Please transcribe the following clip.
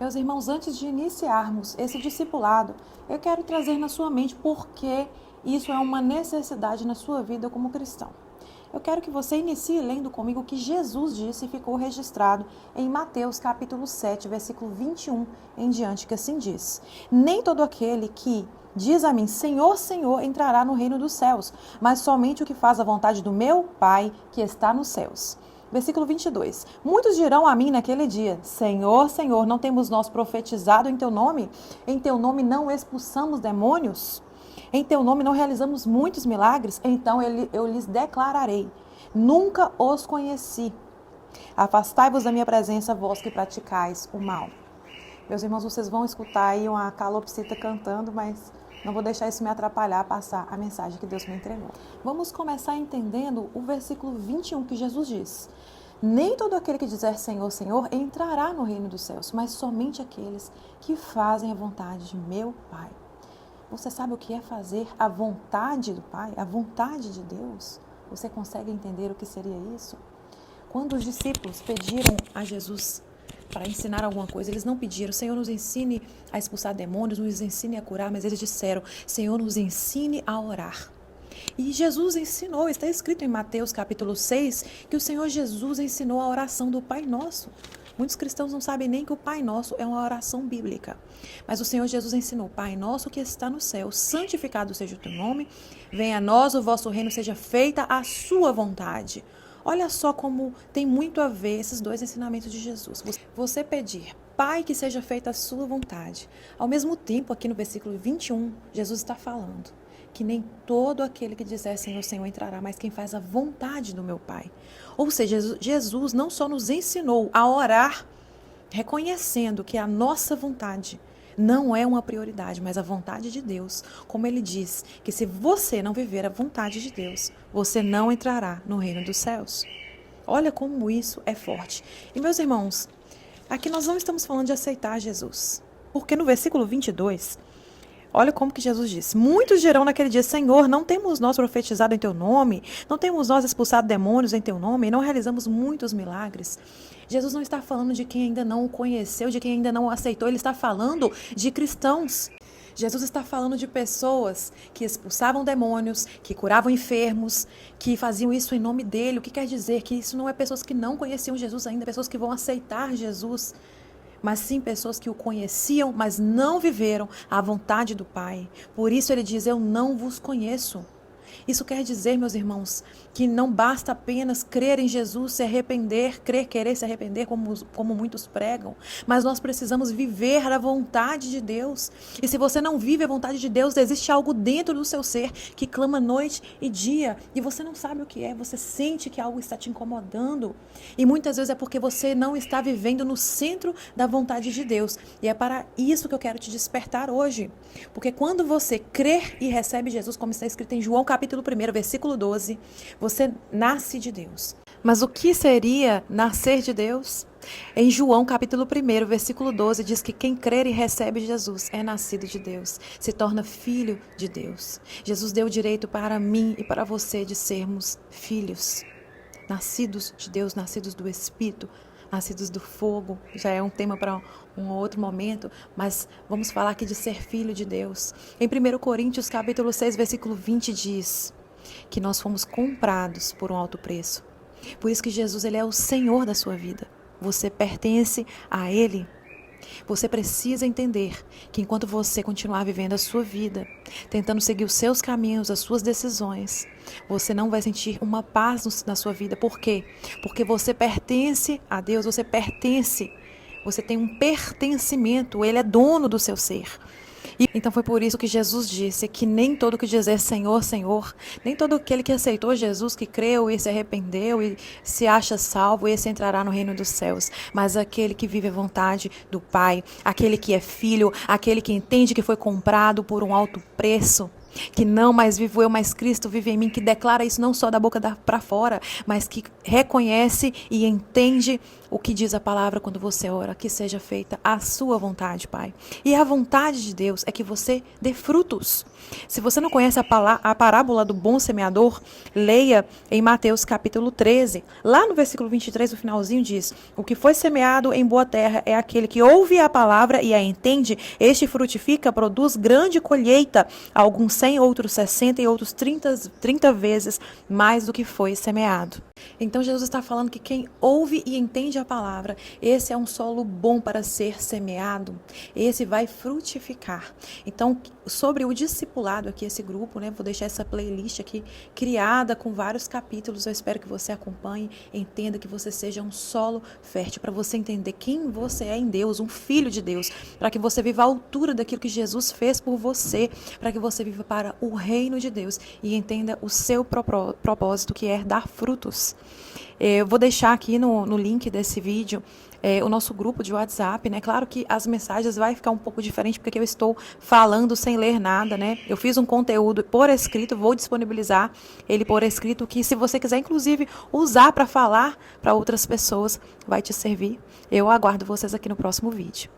Meus irmãos, antes de iniciarmos esse discipulado, eu quero trazer na sua mente por que isso é uma necessidade na sua vida como cristão. Eu quero que você inicie lendo comigo o que Jesus disse e ficou registrado em Mateus capítulo 7, versículo 21 em diante, que assim diz: Nem todo aquele que diz a mim, Senhor, Senhor, entrará no reino dos céus, mas somente o que faz a vontade do meu Pai que está nos céus. Versículo 22. Muitos dirão a mim naquele dia, Senhor, Senhor, não temos nós profetizado em teu nome? Em teu nome não expulsamos demônios? Em teu nome não realizamos muitos milagres? Então eu lhes declararei, nunca os conheci. Afastai-vos da minha presença, vós que praticais o mal. Meus irmãos, vocês vão escutar aí uma calopsita cantando, mas não vou deixar isso me atrapalhar a passar a mensagem que Deus me entregou. Vamos começar entendendo o versículo 21 que Jesus diz: Nem todo aquele que dizer Senhor, Senhor entrará no reino dos céus, mas somente aqueles que fazem a vontade de meu Pai. Você sabe o que é fazer a vontade do Pai, a vontade de Deus? Você consegue entender o que seria isso? Quando os discípulos pediram a Jesus para ensinar alguma coisa, eles não pediram, Senhor, nos ensine a expulsar demônios, nos ensine a curar, mas eles disseram, Senhor, nos ensine a orar. E Jesus ensinou, está escrito em Mateus capítulo 6, que o Senhor Jesus ensinou a oração do Pai Nosso. Muitos cristãos não sabem nem que o Pai Nosso é uma oração bíblica. Mas o Senhor Jesus ensinou, Pai Nosso que está no céu, santificado seja o teu nome, venha a nós o vosso reino, seja feita a sua vontade. Olha só como tem muito a ver esses dois ensinamentos de Jesus. Você pedir, Pai, que seja feita a sua vontade. Ao mesmo tempo, aqui no versículo 21, Jesus está falando que nem todo aquele que disser Senhor, Senhor entrará, mas quem faz a vontade do meu Pai. Ou seja, Jesus não só nos ensinou a orar, reconhecendo que a nossa vontade não é uma prioridade, mas a vontade de Deus. Como ele diz, que se você não viver a vontade de Deus, você não entrará no reino dos céus. Olha como isso é forte. E meus irmãos, aqui nós não estamos falando de aceitar Jesus. Porque no versículo 22, olha como que Jesus disse, muitos dirão naquele dia, Senhor, não temos nós profetizado em teu nome? Não temos nós expulsado demônios em teu nome? E não realizamos muitos milagres? Jesus não está falando de quem ainda não o conheceu, de quem ainda não o aceitou, ele está falando de cristãos. Jesus está falando de pessoas que expulsavam demônios, que curavam enfermos, que faziam isso em nome dele. O que quer dizer? Que isso não é pessoas que não conheciam Jesus ainda, pessoas que vão aceitar Jesus, mas sim pessoas que o conheciam, mas não viveram a vontade do Pai. Por isso ele diz, eu não vos conheço. Isso quer dizer, meus irmãos, que não basta apenas crer em Jesus, se arrepender, querer se arrepender, como muitos pregam, mas nós precisamos viver a vontade de Deus. E se você não vive a vontade de Deus, existe algo dentro do seu ser que clama noite e dia, e você não sabe o que é, você sente que algo está te incomodando. E muitas vezes é porque você não está vivendo no centro da vontade de Deus. E é para isso que eu quero te despertar hoje. Porque quando você crê e recebe Jesus, como está escrito em João capítulo 1, versículo 12, você nasce de Deus. Mas o que seria nascer de Deus? Em João capítulo 1, versículo 12, diz que quem crer e recebe Jesus é nascido de Deus, se torna filho de Deus. Jesus deu direito para mim e para você de sermos filhos, nascidos de Deus, nascidos do Espírito, nascidos do fogo. Já é um tema para um outro momento, mas vamos falar aqui de ser filho de Deus. Em 1 Coríntios capítulo 6, versículo 20 diz que nós fomos comprados por um alto preço. Por isso que Jesus, ele é o Senhor da sua vida. Você pertence a Ele. Você precisa entender que enquanto você continuar vivendo a sua vida, tentando seguir os seus caminhos, as suas decisões, você não vai sentir uma paz na sua vida. Por quê? Porque você pertence a Deus, você tem um pertencimento, Ele é dono do seu ser. E então foi por isso que Jesus disse que nem todo que dizer Senhor, Senhor, nem todo aquele que aceitou Jesus, que creu e se arrependeu e se acha salvo, esse entrará no reino dos céus, mas aquele que vive a vontade do Pai, aquele que é filho, aquele que entende que foi comprado por um alto preço. Que não mais vivo eu, mas Cristo vive em mim, que declara isso não só da boca para fora, mas que reconhece e entende o que diz a palavra quando você ora, que seja feita a sua vontade, Pai. E a vontade de Deus é que você dê frutos. Se você não conhece a parábola do bom semeador, leia em Mateus capítulo 13. Lá no versículo 23, no finalzinho diz: o que foi semeado em boa terra é aquele que ouve a palavra e a entende. Este frutifica, produz grande colheita, alguns 100, outros 60 e outros 30 vezes mais do que foi semeado. Então Jesus está falando que quem ouve e entende a palavra, esse é um solo bom para ser semeado, esse vai frutificar. Então, sobre o discipulado aqui, esse grupo, né, vou deixar essa playlist aqui criada com vários capítulos, eu espero que você acompanhe, entenda, que você seja um solo fértil, para você entender quem você é em Deus, um filho de Deus, para que você viva à altura daquilo que Jesus fez por você, para que você viva para o reino de Deus e entenda o seu propósito, que é dar frutos. Eu vou deixar aqui no link desse vídeo o nosso grupo de WhatsApp, né? Claro que as mensagens vai ficar um pouco diferente, porque eu estou falando sem ler nada, né? Eu fiz um conteúdo por escrito, vou disponibilizar ele por escrito, que se você quiser, inclusive, usar para falar para outras pessoas, vai te servir. Eu aguardo vocês aqui no próximo vídeo.